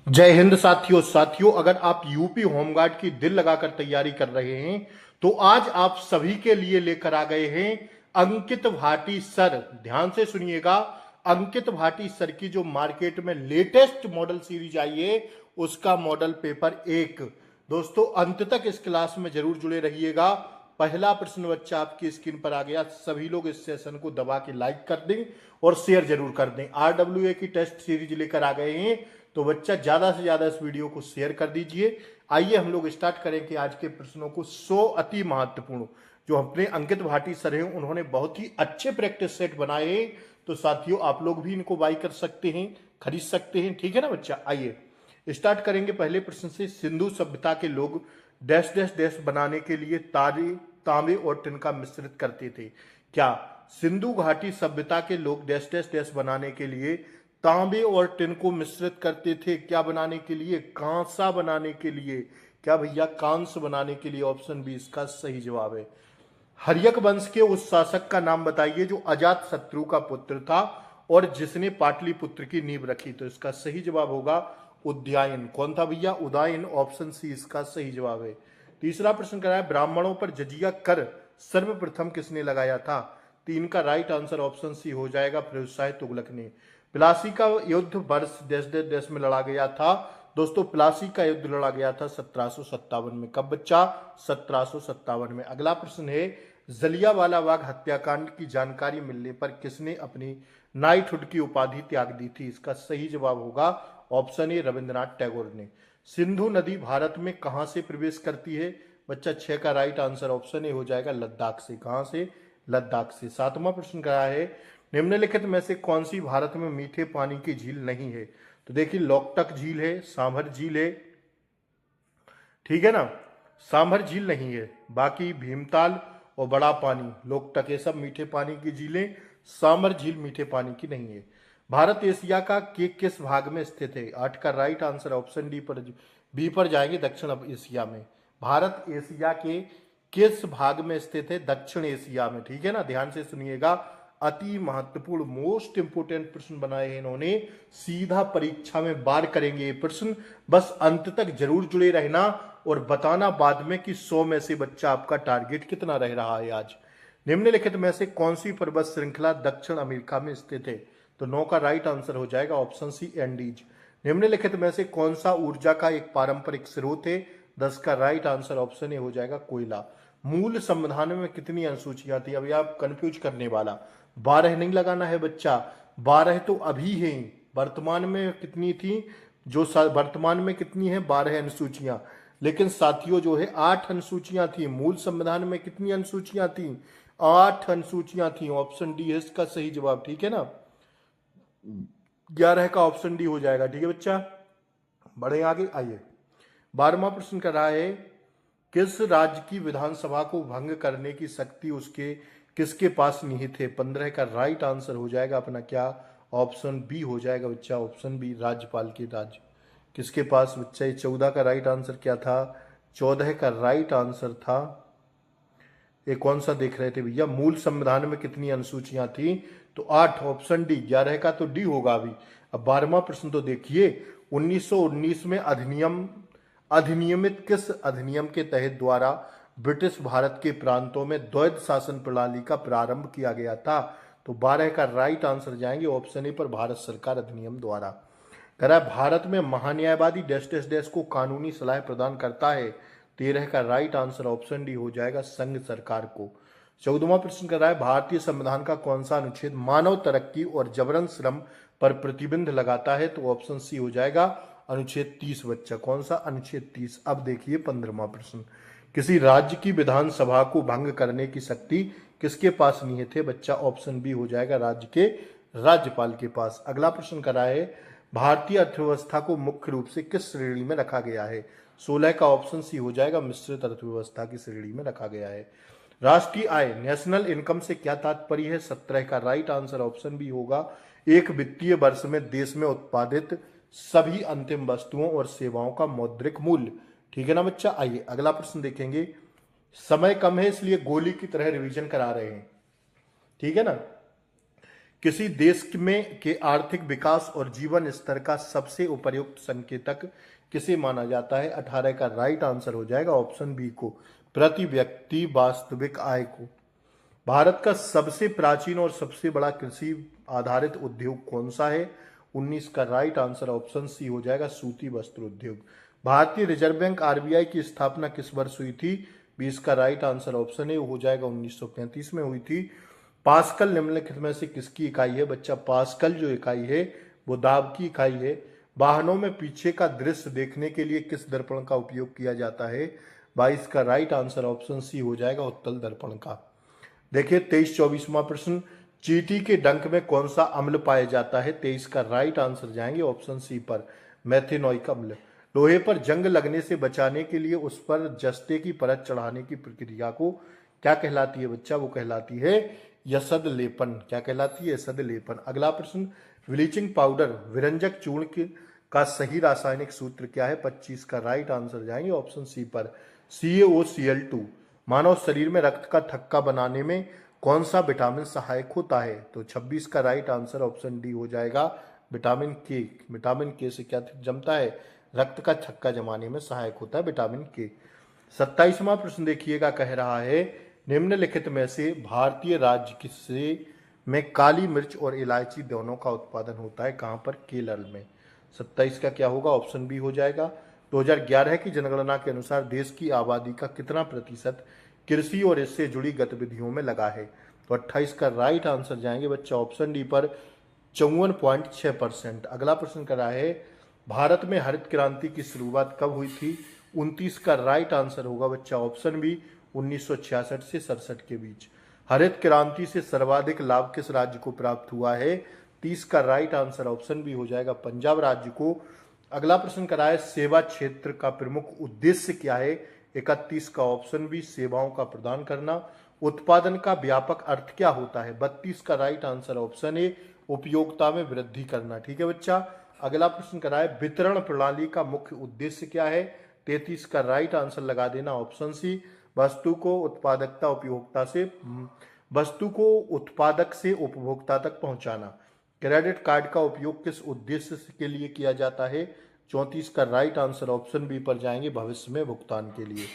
जय हिंद साथियों अगर आप यूपी होमगार्ड की दिल लगाकर तैयारी कर रहे हैं तो आज आप सभी के लिए लेकर आ गए हैं अंकित भाटी सर। ध्यान से सुनिएगा। अंकित भाटी सर की जो मार्केट में लेटेस्ट मॉडल सीरीज आई है उसका मॉडल पेपर 1। दोस्तों अंत तक इस क्लास में जरूर जुड़े रहिएगा। पहला प्रश्न बच्चा आपकी स्क्रीन पर आ गया। सभी लोग इस सेशन को दबा के लाइक कर दें और शेयर जरूर कर दें। RWA की टेस्ट सीरीज लेकर आ गए हैं तो बच्चा ज्यादा से ज्यादा इस वीडियो को शेयर कर दीजिए। आइए हम लोग स्टार्ट करें कि आज के प्रश्नों को 100 अति महत्वपूर्ण जो अपने अंकित भाटी सर हैं उन्होंने बहुत ही अच्छे प्रैक्टिस सेट बनाए हैं। तो साथियों आप लोग भी इनको बाई कर सकते हैं, खरीद सकते हैं। ठीक है ना बच्चा। आइए स्टार्ट करेंगे पहले प्रश्न से। सिंधु सभ्यता के लोग डैश डैश डैश बनाने के लिए तांबे और टिन का मिश्रित करते थे। क्या सिंधु घाटी सभ्यता के लोग डैश डैश डैश बनाने के लिए तांबे और टिन को मिश्रित करते थे? क्या बनाने के लिए? कांसा बनाने के लिए। क्या भैया? कांस बनाने के लिए। ऑप्शन बी इसका सही जवाब है। हर्यक वंश के उस शासक का नाम बताइए जो अजात शत्रु का पुत्र था और जिसने पाटलिपुत्र की नींव रखी। तो इसका सही जवाब होगा उदयन। कौन था भैया? उदयन। ऑप्शन सी इसका सही जवाब है। तीसरा प्रश्न कराया ब्राह्मणों पर जजिया कर सर्वप्रथम किसने लगाया था? तीन का राइट आंसर ऑप्शन सी हो जाएगा फिरोज शाह तुगलक ने। प्लासी का युद्ध वर्ष डैश डैश डैश में लड़ा गया था। दोस्तों प्लासी का युद्ध लड़ा गया था 1757 में। कब बच्चा? 1757 में। अगला प्रश्न है जलियांवाला बाग हत्याकांड की जानकारी मिलने पर किसने अपनी नाइटहुड की उपाधि त्याग दी थी? इसका सही जवाब होगा ऑप्शन ए रविंद्रनाथ टैगोर ने। सिंधु नदी भारत में कहां से प्रवेश करती है? बच्चा 6 का राइट आंसर ऑप्शन ए हो जाएगा लद्दाख से। कहां से? लद्दाख से। सातवां प्रश्न क्या है निम्नलिखित में से कौन सी भारत में मीठे पानी की झील नहीं है? तो देखिए लोकटक झील है, सांभर झील है, ठीक है ना, सांभर झील नहीं है। बाकी भीमताल और बड़ा पानी, लोकटक, ये सब मीठे पानी की झीलें। सांभर झील मीठे पानी की नहीं है। भारत एशिया का के किस भाग में स्थित है? 8 का राइट आंसर ऑप्शन डी पर बी पर जाएंगे दक्षिण एशिया में। भारत एशिया के किस भाग में स्थित है? दक्षिण एशिया में। ठीक है ना, ध्यान से सुनिएगा। अति महत्वपूर्ण मोस्ट इंपोर्टेंट प्रश्न बनाए हैं इन्होंने। सीधा परीक्षा में बार करेंगे ये प्रश्न। बस अंत तक जरूर जुड़े रहना और बताना बाद में कि 100 में से बच्चा आपका टारगेट कितना रह रहा है आज। निम्नलिखित में से कौन सी पर्वत श्रृंखला दक्षिण अमेरिका में स्थित है? तो 9 का राइट आंसर हो जाएगा ऑप्शन सी एंडीज। निम्नलिखित में से कौन सा ऊर्जा का एक पारंपरिक स्रोत है? 10 का राइट आंसर ऑप्शन ए हो जाएगा कोयला। मूल संविधान में कितनी अनुसूचियां थी? अभी आप कंफ्यूज करने वाला, 12 नहीं लगाना है बच्चा। 12 तो अभी है, वर्तमान में कितनी थी? जो वर्तमान में कितनी है? 12 अनुसूचियां। लेकिन साथियों जो है 8 अनुसूचियां थी। मूल संविधान में कितनी अनुसूचियां थी? 8 अनुसूचियां थी। ऑप्शन डी है इसका सही जवाब। ठीक है ना, 11 का ऑप्शन डी हो जाएगा। ठीक है बच्चा, बढ़े आगे। आइए 12वां प्रश्न कर रहा है किस राज्य की विधानसभा को भंग करने की शक्ति उसके किसके पास निहित है? 15 का राइट आंसर हो जाएगा अपना क्या? ऑप्शन बी हो जाएगा बच्चा, ऑप्शन बी, राज्यपाल के राज्य किसके पास बच्चा? ये 14 का राइट आंसर क्या था? 14 का राइट आंसर था, ये कौन सा देख रहे थे भैया? मूल संविधान में कितनी अनुसूचियां थी? तो 8, ऑप्शन डी। 11 का तो डी होगा अभी। अब 12वां प्रश्न तो देखिए 1919 में अधिनियमित किस अधिनियम के तहत द्वारा ब्रिटिश भारत के प्रांतों में द्वैध शासन प्रणाली का प्रारंभ किया गया था? तो 12 का राइट आंसर जाएंगे ऑप्शन ए पर, भारत सरकार अधिनियम द्वारा। कह रहा है भारत में महान्यायवादी डैश डैश डैश को कानूनी सलाह प्रदान करता है? 13 का राइट आंसर ऑप्शन डी हो जाएगा संघ सरकार को। 14वां प्रश्न कर रहा है भारतीय संविधान का कौन सा अनुच्छेद मानव तरक्की और जबरन श्रम पर प्रतिबंध लगाता है? तो ऑप्शन सी हो जाएगा अनुच्छेद 30 बच्चा। कौन सा? अनुच्छेद 30। अब देखिए 15वां प्रश्न किसी राज्य की विधानसभा को भंग करने की शक्ति किसके पास निहित है? बच्चा ऑप्शन बी हो जाएगा राज्य के राज्यपाल के पास। अगला प्रश्न करा है भारतीय अर्थव्यवस्था को मुख्य रूप से किस श्रेणी में रखा गया है? 16 का ऑप्शन सी हो जाएगा मिश्रित अर्थव्यवस्था की श्रेणी में रखा गया है। राष्ट्रीय आय नेशनल इनकम से क्या तात्पर्य है? 17 का राइट आंसर ऑप्शन बी होगा एक वित्तीय वर्ष में देश में उत्पादित सभी अंतिम वस्तुओं और सेवाओं का मौद्रिक मूल्य। ठीक है ना बच्चा। आइए अगला प्रश्न देखेंगे। समय कम है इसलिए गोली की तरह रिवीजन करा रहे हैं, ठीक है ना। किसी देश में के आर्थिक विकास और जीवन स्तर का सबसे उपयुक्त संकेतक किसे माना जाता है? 18 का राइट आंसर हो जाएगा ऑप्शन बी को, प्रति व्यक्ति वास्तविक आय को। भारत का सबसे प्राचीन और सबसे बड़ा कृषि आधारित उद्योग कौन सा है? 19 का राइट आंसर ऑप्शन सी हो जाएगा, सूती वस्त्र उद्योग। भारतीय रिजर्व बैंक आरबीआई की स्थापना किस वर्ष हुई थी? 20 का राइट आंसर ऑप्शन ए हो जाएगा, 1935 में हुई थी। पास्कल निम्नलिखित में से किसकी इकाई है? बच्चा पास्कल जो इकाई है वो दाब की इकाई है। वाहनों में पीछे का दृश्य देखने के लिए किस दर्पण का उपयोग किया जाता है? 22 का राइट आंसर ऑप्शन सी हो जाएगा, उत्तल दर्पण का। देखिए 23-24वां प्रश्न, चींटी के डंक में कौन सा अम्ल पाया जाता है? 23 का राइट आंसर जाएंगे ऑप्शन सी पर, मेथेनोइक अम्ल। लोहे पर जंग लगने से बचाने के लिए उस पर जस्ते की परत चढ़ाने की प्रक्रिया को क्या कहलाती है? बच्चा वो कहलाती है यसद लेपन। क्या कहलाती है? यसद लेपन। अगला प्रश्न, ब्लीचिंग पाउडर विरंजक चूर्ण का सही रासायनिक सूत्र क्या है? 25 का राइट आंसर जाएंगे ऑप्शन सी पर, CaOCl2। मानव शरीर में रक्त का थक्का बनाने में कौन सा विटामिन सहायक होता है? तो 26 का राइट आंसर ऑप्शन डी हो जाएगा, विटामिन के। विटामिन के से क्या जमता है? रक्त का थक्का जमाने में सहायक होता है विटामिन के। 27वां प्रश्न देखिएगा, कह रहा है निम्नलिखित में से भारतीय राज्य किससे में काली मिर्च और इलायची दोनों का उत्पादन होता है? कहां पर? केरल में। 27 का क्या होगा? ऑप्शन बी हो जाएगा। 2011 की जनगणना के अनुसार देश की आबादी का कितना प्रतिशत कृषि और इससे जुड़ी गतिविधियों में लगा है? तो 28 का राइट आंसर जाएंगे बच्चा ऑप्शन डी पर, 54.6%। अगला प्रश्न कर रहा है भारत में हरित क्रांति की शुरुआत कब हुई थी? 29 का राइट आंसर होगा बच्चा ऑप्शन बी, 1966 से 67 के बीच। हरित क्रांति से सर्वाधिक लाभ किस राज्य को प्राप्त हुआ है? 30 का राइट आंसर ऑप्शन बी हो जाएगा, पंजाब राज्य को। अगला प्रश्न कराए सेवा क्षेत्र का प्रमुख उद्देश्य क्या है? 31 का ऑप्शन बी, सेवाओं का प्रदान करना। उत्पादन का व्यापक अर्थ क्या होता है? 32 का राइट आंसर ऑप्शन ए, उपयोगिता में वृद्धि करना। ठीक है बच्चा। अगला प्रश्न कराए वितरण प्रणाली का मुख्य उद्देश्य क्या है? 33 का राइट आंसर लगा देना ऑप्शन सी, वस्तु को उत्पादक से उपभोक्ता तक पहुंचाना। क्रेडिट कार्ड का उपयोग किस उद्देश्य के लिए किया जाता है? 34 का राइट आंसर ऑप्शन बी पर जाएंगे, भविष्य में भुगतान के लिए।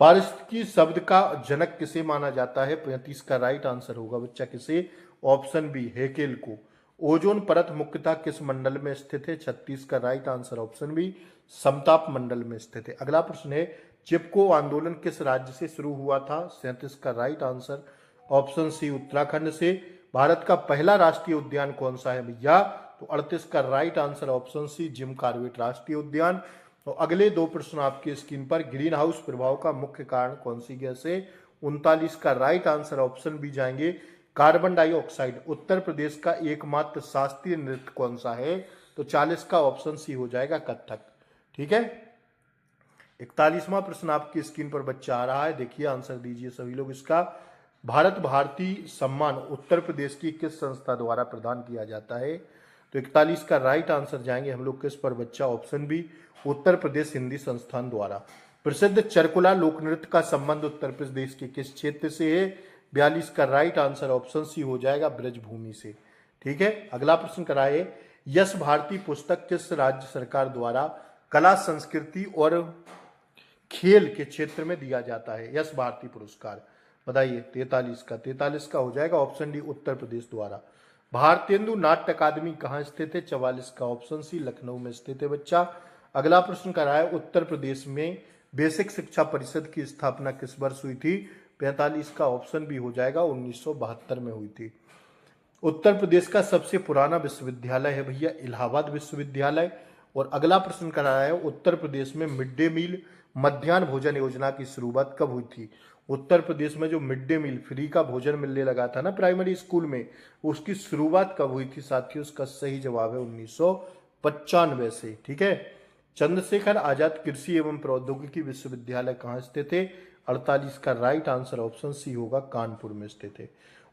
पारिस्थितिकी शब्द का जनक किसे माना जाता है? 35 का राइट आंसर होगा बच्चा किसे? ऑप्शन बी, हेकेल को। ओजोन परत मुख्यतः किस मंडल में स्थित है? 36 का राइट आंसर ऑप्शन बी, समताप मंडल में स्थित है। अगला प्रश्न है चिपको आंदोलन किस राज्य से शुरू हुआ था? 37 का right answer option C, Uttarakhand से। भारत का पहला राष्ट्रीय उद्यान कौन सा है भैया? तो 38 का right answer option C, Jim Corbett राष्ट्रीय उद्यान। तो अगले दो प्रश्न आपके स्क्रीन पर, ग्रीन हाउस प्रभाव का मुख्य कारण कौन सी गैस है? 39 का राइट आंसर ऑप्शन बी जाएंगे, कार्बन डाइऑक्साइड। उत्तर प्रदेश का एकमात्र शास्त्रीय नृत्य कौन सा है? तो 40 का ऑप्शन सी हो जाएगा, कथक। ठीक है। 41वां प्रश्न आपकी स्क्रीन पर बच्चा आ रहा है, देखिए आंसर दीजिए सभी लोग इसका। भारत भारती सम्मान उत्तर प्रदेश की किस संस्था द्वारा प्रदान किया जाता है? तो 41 का राइट आंसर जाएंगे हम लोग किस पर बच्चा? ऑप्शन बी, उत्तर प्रदेश हिंदी संस्थान द्वारा। प्रसिद्ध चरकुला लोक नृत्य का संबंध उत्तर प्रदेश के किस क्षेत्र से है? 42 का राइट आंसर ऑप्शन सी हो जाएगा, ब्रजभूमि से। ठीक है। अगला प्रश्न कराए यश भारती पुस्तक किस राज्य सरकार द्वारा कला संस्कृति और खेल के क्षेत्र में दिया जाता है? यश भारती पुरस्कार बताइए। 43 का हो जाएगा ऑप्शन डी, उत्तर प्रदेश द्वारा। भारतेंदु नाट्य अकादमी कहाँ स्थित है? 44 का ऑप्शन सी, लखनऊ में स्थित है बच्चा। अगला प्रश्न कराया उत्तर प्रदेश में बेसिक शिक्षा परिषद की स्थापना किस वर्ष हुई थी? 45 का ऑप्शन बी हो जाएगा, 1972 में हुई थी। उत्तर प्रदेश का सबसे पुराना विश्वविद्यालय है भैया इलाहाबाद विश्वविद्यालय। और अगला प्रश्न कराया है उत्तर प्रदेश में मिड डे मील मध्याह्न भोजन योजना की शुरुआत कब हुई थी? उत्तर प्रदेश में जो मिड डे मील फ्री का भोजन मिलने लगा था ना प्राइमरी स्कूल में, उसकी शुरुआत कब हुई थी साथियों? उसका सही जवाब है 1995 से। ठीक है। चंद्रशेखर आजाद कृषि एवं प्रौद्योगिकी विश्वविद्यालय कहाँ स्थित है? 48 का राइट आंसर ऑप्शन सी होगा, कानपुर में स्थित है।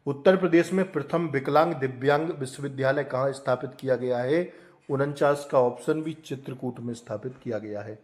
उत्तर प्रदेश में प्रथम विकलांग दिव्यांग विश्वविद्यालय कहाँ स्थापित किया गया है? 49 का ऑप्शन भी, चित्रकूट में स्थापित किया गया है।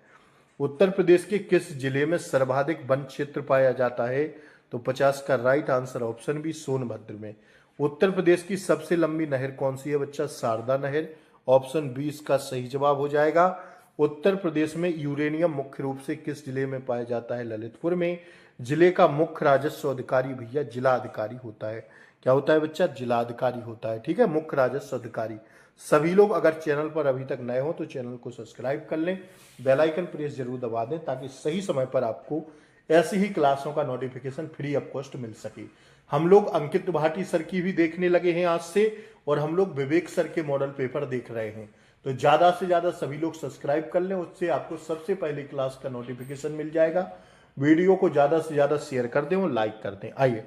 उत्तर प्रदेश के किस जिले में सर्वाधिक वन क्षेत्र पाया जाता है? तो 50 का राइट आंसर ऑप्शन भी, सोनभद्र में। उत्तर प्रदेश की सबसे लंबी नहर कौन सी है बच्चा? शारदा नहर। ऑप्शन बी इसका सही जवाब हो जाएगा। उत्तर प्रदेश में यूरेनियम मुख्य रूप से किस जिले में पाया जाता है? ललितपुर में। जिले का मुख्य राजस्व अधिकारी भैया जिला अधिकारी होता है। क्या होता है बच्चा? जिला अधिकारी होता है। ठीक है, मुख्य राजस्व अधिकारी। सभी लोग अगर चैनल पर अभी तक नए हो तो चैनल को सब्सक्राइब कर लें, बेल आइकन प्रेस जरूर दबा दें ताकि सही समय पर आपको ऐसी ही क्लासों का नोटिफिकेशन फ्री ऑफ कॉस्ट मिल सके। हम लोग अंकित भाटी सर की भी देखने लगे हैं आज से, और हम लोग विवेक सर के मॉडल पेपर देख रहे हैं। तो ज्यादा से ज्यादा सभी लोग सब्सक्राइब कर लें, उससे आपको सबसे पहले क्लास का नोटिफिकेशन मिल जाएगा। वीडियो को ज्यादा से ज्यादा शेयर कर दें और लाइक कर दें। आइए,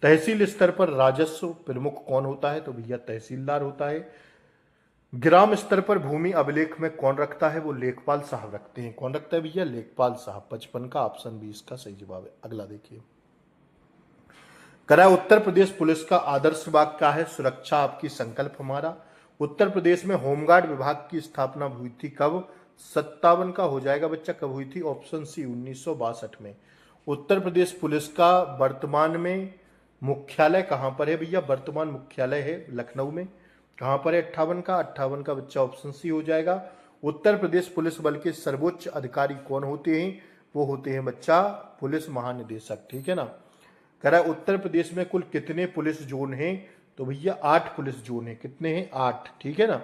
तहसील स्तर पर राजस्व प्रमुख कौन होता है? तो भैया तहसीलदार होता है। ग्राम स्तर पर भूमि अभिलेख में कौन रखता है? वो लेखपाल साहब रखते हैं। कौन रखता है भैया? लेखपाल साहब। 55 का ऑप्शन बी इसका सही जवाब है। अगला देखिए, करा उत्तर प्रदेश पुलिस का आदर्श वाक्य क्या है? सुरक्षा आपकी संकल्प हमारा। उत्तर प्रदेश में होमगार्ड विभाग की स्थापना हुई थी कब? 57 का हो जाएगा बच्चा। कब हुई थी? ऑप्शन सी 1962 में। उत्तर प्रदेश पुलिस का वर्तमान में मुख्यालय कहां पर है भैया? वर्तमान मुख्यालय है लखनऊ में। कहां पर है? 58 का बच्चा ऑप्शन सी हो जाएगा। उत्तर प्रदेश पुलिस बल के सर्वोच्च अधिकारी कौन होते हैं? वो होते हैं बच्चा पुलिस महानिदेशक। ठीक है ना। कह रहा है उत्तर प्रदेश में कुल कितने पुलिस जोन हैं? तो भैया 8 पुलिस जोन है। कितने हैं? 8। ठीक है ना।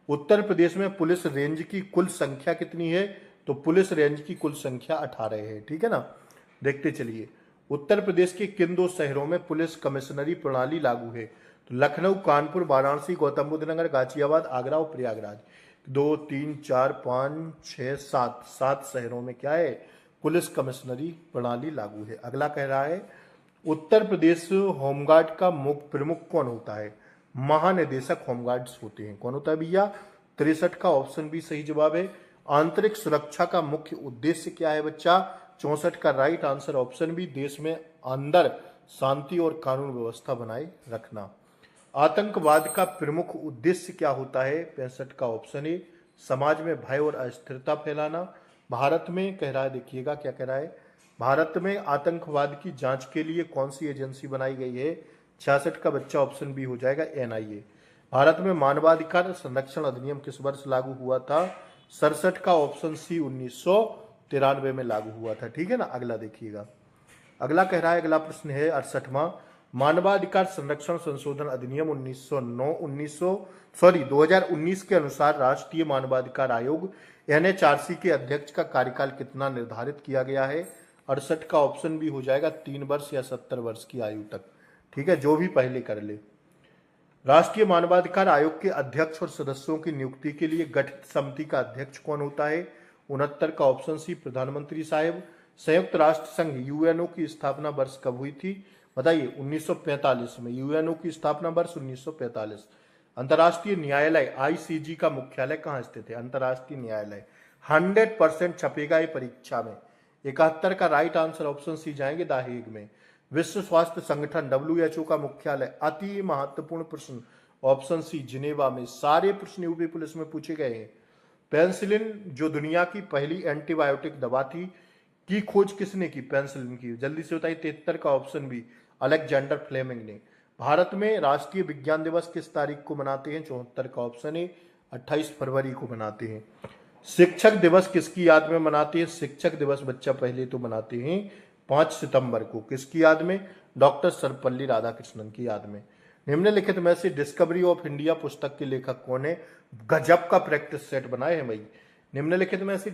उत्तर प्रदेश में पुलिस रेंज की कुल संख्या कितनी है? तो पुलिस रेंज की कुल संख्या 18 है। ठीक है ना। देखते चलिए, उत्तर प्रदेश के किन 2 शहरों में पुलिस कमिश्नरी प्रणाली लागू है? तो लखनऊ, कानपुर, वाराणसी, गौतम बुद्ध नगर, गाजियाबाद, आगरा और प्रयागराज। 2 3 4 5 6 7 7 शहरों में क्या है? पुलिस कमिश्नरी प्रणाली लागू है। अगला कह रहा है उत्तर प्रदेश होमगार्ड का मुख्य प्रमुख कौन होता है? महानिदेशक होमगार्ड्स होते हैं। कौन होता है भैया? 63 का ऑप्शन भी सही जवाब है। आंतरिक सुरक्षा का मुख्य उद्देश्य क्या है बच्चा? 64 का राइट आंसर ऑप्शन भी, देश में अंदर शांति और कानून व्यवस्था बनाए रखना। आतंकवाद का प्रमुख उद्देश्य क्या होता है? 65 का ऑप्शन है, समाज में भय और अस्थिरता फैलाना। भारत में कह रहा है, देखिएगा क्या कह रहा है, भारत में आतंकवाद की जांच के लिए कौन सी एजेंसी बनाई गई है? 66 का बच्चा ऑप्शन बी हो जाएगा, एनआईए। भारत में मानवाधिकार संरक्षण अधिनियम किस वर्ष लागू हुआ था? 67 का ऑप्शन सी 1993 में लागू हुआ था। ठीक है ना। अगला देखिएगा, अगला कह रहा है, अगला प्रश्न है 68वां, मानवाधिकार संरक्षण संशोधन अधिनियम 2019 के अनुसार राष्ट्रीय मानवाधिकार आयोग एनएचआरसी के अध्यक्ष का कार्यकाल कितना निर्धारित किया गया है? 68 का ऑप्शन भी हो जाएगा, 3 वर्ष या 70 वर्ष की आयु तक। ठीक है, जो भी पहले कर ले। राष्ट्रीय मानवाधिकार आयोग के अध्यक्ष और सदस्यों की नियुक्ति के लिए गठित समिति का अध्यक्ष कौन होता है? 69 का ऑप्शन सी प्रधानमंत्री साहब। संयुक्त राष्ट्र संघ यूएनओ की स्थापना वर्ष कब हुई थी? बताइए। 1945 में। यूएनओ की स्थापना वर्ष 1945। अंतर्राष्ट्रीय न्यायालय आईसीजी का मुख्यालय कहाँ स्थित है? अंतर्राष्ट्रीय न्यायालय। 100% छपेगा ये परीक्षा में। 71 का राइट आंसर ऑप्शन सी जाएंगे, द हेग में। विश्व स्वास्थ्य संगठन डब्ल्यूएचओ का मुख्यालय, अति महत्वपूर्ण प्रश्न, ऑप्शन सी जिनेवा में। सारे प्रश्न यूपी पुलिस में पूछे गए हैं। पेनिसिलिन जो दुनिया की पहली एंटीबायोटिक दवा थी, की खोज किसने की? पेनिसिलिन की। जल्दी से बताइए। 73 का ऑप्शन बी अलेक्जेंडर फ्लेमिंग ने। भारत में राष्ट्रीय विज्ञान दिवस किस तारीख को मनाते हैं? 74 का ऑप्शन है, 28 फरवरी को मनाते हैं। शिक्षक दिवस किसकी याद में मनाते हैं? शिक्षक दिवस बच्चा पहले तो मनाते हैं 5 सितंबर को। किसकी याद में? डॉक्टर सर्वपल्ली राधाकृष्णन की याद में। निम्नलिखित में से डिस्कवरी ऑफ इंडिया पुस्तक के लेखक कौन है? गजब का प्रैक्टिस सेट बनाए हैं भाई। निम्नलिखित में से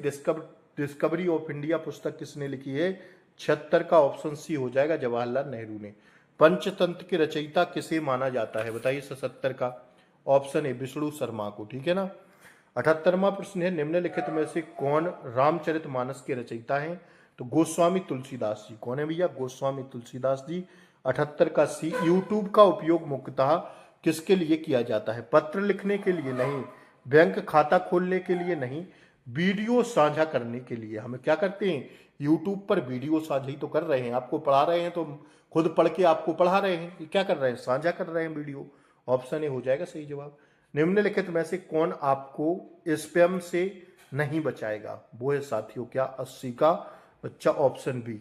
डिस्कवरी ऑफ इंडिया पुस्तक किसने लिखी है? 76 का ऑप्शन सी हो जाएगा, जवाहरलाल नेहरू ने। पंचतंत्र के रचयिता किसे माना जाता है? बताइए। 77 का ऑप्शन है विष्णु शर्मा को। ठीक है ना। 78वां प्रश्न है, निम्नलिखित में से कौन रामचरितमानस के रचयिता हैं? तो गोस्वामी तुलसीदास जी। कौन है भैया? गोस्वामी तुलसीदास जी। 78 का सी। यूट्यूब का उपयोग मुख्यतः किसके लिए किया जाता है? पत्र लिखने के लिए नहीं, बैंक खाता खोलने के लिए नहीं, वीडियो साझा करने के लिए। हम क्या करते हैं? यूट्यूब पर वीडियो साझा ही तो कर रहे हैं। आपको पढ़ा रहे हैं तो खुद पढ़ के आपको पढ़ा रहे हैं। ये क्या कर रहे हैं? साझा कर रहे हैं वीडियो। ऑप्शन ए हो जाएगा सही जवाब। निम्नलिखित में से कौन आपको स्पैम से नहीं बचाएगा? वो है साथियों क्या? 80 का बच्चा option B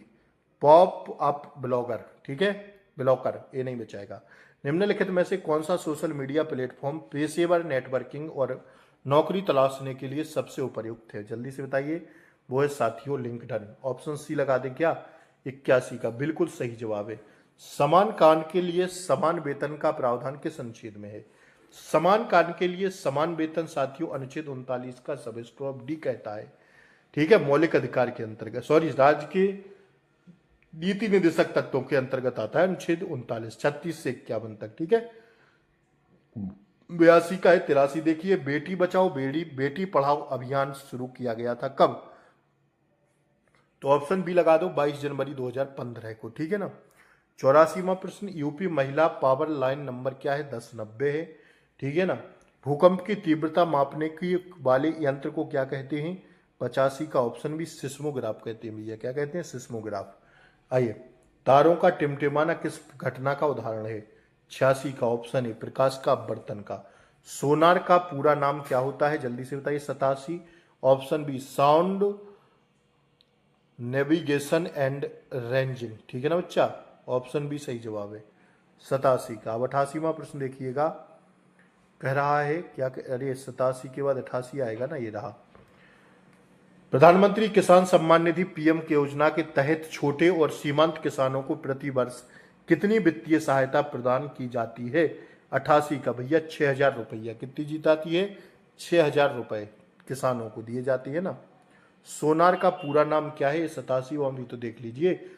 pop up blogger. ठीक है, ब्लॉकर, ये नहीं बचाएगा। निम्नलिखित में से कौन सा सोशल मीडिया प्लेटफॉर्म पेशेवर नेटवर्किंग और नौकरी तलाशने के लिए सबसे उपयुक्त है? जल्दी से बताइए। वो है साथियों लिंक्डइन। ऑप्शन सी लगा दें क्या? 81 का बिल्कुल सही जवाब है। समान काम के लिए समान वेतन का प्रावधान किस अनुच्छेद में है? समान कार्य के लिए समान वेतन साथियों अनुच्छेद 39 का सब स्टॉप डी कहता है। ठीक है, मौलिक अधिकार के अंतर्गत, सॉरी, राज्य के नीति निर्देशक तत्वों के अंतर्गत आता है अनुच्छेद 39, 36 से 51 तक। ठीक है, 82 का है। 83 देखिए, बेटी बचाओ बेटी पढ़ाओ अभियान शुरू किया गया था कब? तो ऑप्शन बी लगा दो, 22 जनवरी 2015 को। ठीक है ना। 84वां प्रश्न, यूपी महिला पावर लाइन नंबर क्या है? 1090 है। ठीक है ना। भूकंप की तीव्रता मापने की वाले यंत्र को क्या कहते हैं? 85 का ऑप्शन भी सिस्मोग्राफ कहते हैं भैया। क्या कहते हैं? सिस्मोग्राफ। आइए, तारों का टिमटिमाना किस घटना का उदाहरण है? 86 का ऑप्शन है प्रकाश का अपवर्तन का। सोनार का पूरा नाम क्या होता है? जल्दी से बताइए। 87 option B sound navigation and ranging. ठीक है ना बच्चा, ऑप्शन बी सही जवाब है 87 का। अब 88वां प्रश्न देखिएगा, कह रहा है क्या? अरे 87 के बाद 88 आएगा ना, ये रहा। प्रधानमंत्री किसान सम्मान निधि पीएम की योजना के तहत छोटे और सीमांत किसानों को प्रति वर्ष कितनी वित्तीय सहायता प्रदान की जाती है? 88 का भैया 6,000 रुपया। कितनी जी जाती है? 6,000 रुपए किसानों को दिए जाती है ना। सोनार का पूरा नाम क्या है? 87वां भी तो देख लीजिए,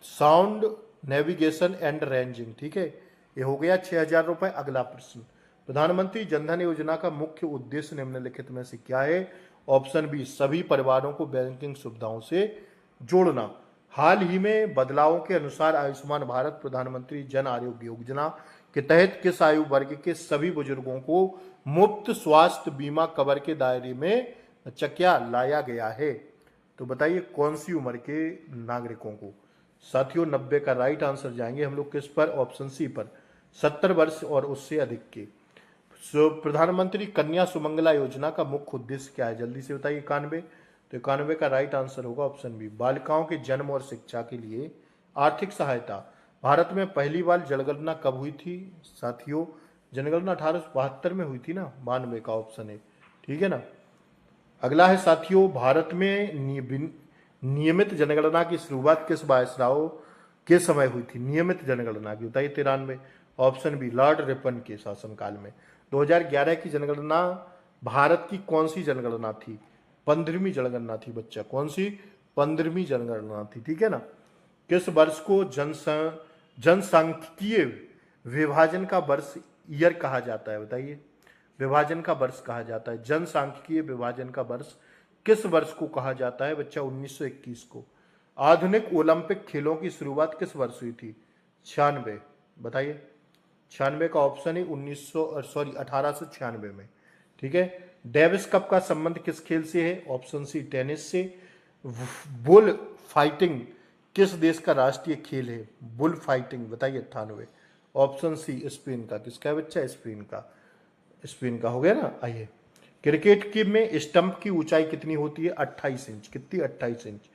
साउंड नेविगेशन एंड रेंजिंग। ठीक है, ये हो गया 6,000 रुपए। अगला प्रश्न, प्रधानमंत्री जनधन योजना का मुख्य उद्देश्य निम्नलिखित में से क्या है? ऑप्शन बी सभी परिवारों को बैंकिंग सुविधाओं से जोड़ना। हाल ही में बदलावों के अनुसार आयुष्मान भारत प्रधानमंत्री जन आरोग्य योजना के तहत किस आयु वर्ग के सभी बुजुर्गों को मुफ्त स्वास्थ्य बीमा कवर के दायरे में क्या लाया गया है? तो बताइए कौन सी उम्र के नागरिकों को? साथियों 90 का राइट आंसर जाएंगे हम लोग किस पर? ऑप्शन सी पर, 70 वर्ष और उससे अधिक के। प्रधानमंत्री कन्या सुमंगला योजना का मुख्य उद्देश्य क्या है? जल्दी से बताइए। 91। तो 91 का राइट आंसर होगा ऑप्शन बी, बालिकाओं के जन्म और शिक्षा के लिए आर्थिक सहायता। भारत में पहली बार जनगणना कब हुई थी साथियों? जनगणना 1872 में हुई थी ना। 92 का ऑप्शन है। ठीक है ना। अगला है साथियों, भारत में नियमित जनगणना की शुरुआत किस वायसराय के समय हुई थी? नियमित जनगणना की बताइए। 93। ऑप्शन बी लॉर्ड रिपन के शासनकाल में। 2011 की जनगणना भारत की कौन सी जनगणना थी? 15वीं जनगणना थी बच्चा। कौन सी? 15वीं जनगणना थी। ठीक है ना। किस वर्ष को जनसांख्यिकीय विभाजन का वर्ष ईयर कहा जाता है? बताइए। विभाजन का वर्ष कहा जाता है, जनसांख्यिकीय विभाजन का वर्ष किस वर्ष को कहा जाता है बच्चा? 1921 को। आधुनिक ओलंपिक खेलों की शुरुआत किस वर्ष हुई थी? 96। बताइए। 96 का ऑप्शन है 1896 में। ठीक है। डेविस कप का संबंध किस खेल से है? ऑप्शन सी टेनिस से। बुल फाइटिंग किस देश का राष्ट्रीय खेल है? बुल फाइटिंग बताइए। 98। ऑप्शन सी स्पेन का। किसका है बच्चा? स्पेन का। स्पेन का हो गया ना। आइए, क्रिकेट की में स्टंप की ऊंचाई कितनी होती है? 28 इंच। कितनी? 28 इंच।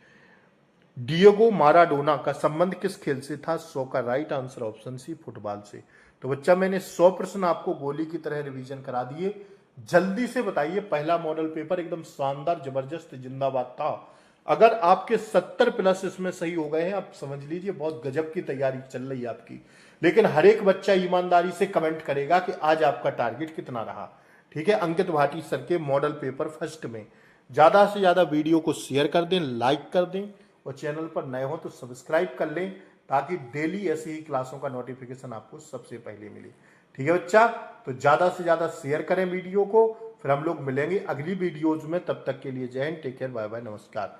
डिएगो माराडोना का संबंध किस खेल से था? 100 का right answer option C football से। तो बच्चा मैंने 100 प्रश्न आपको गोली की तरह रिवीजन करा दिए। जल्दी से बताइए, पहला मॉडल पेपर एकदम शानदार जबरदस्त जिंदाबाद था। अगर आपके 70 प्लस इसमें सही हो गए हैं, आप समझ लीजिए बहुत गजब की तैयारी चल रही है आपकी। लेकिन हर एक बच्चा ईमानदारी से कमेंट करेगा कि आज आपका टारगेट कितना रहा। ठीक है। अंकित भाटी सर के मॉडल पेपर फर्स्ट में ज्यादा से ज्यादा वीडियो को शेयर कर दें, लाइक कर दें, और चैनल पर नए हो तो सब्सक्राइब कर लें, ताकि डेली ऐसी ही क्लासों का नोटिफिकेशन आपको सबसे पहले मिले। ठीक है बच्चा, तो ज्यादा से ज्यादा शेयर करें वीडियो को। फिर हम लोग मिलेंगे अगली वीडियोज में। तब तक के लिए जय हिंद, टेक केयर, बाय बाय, नमस्कार।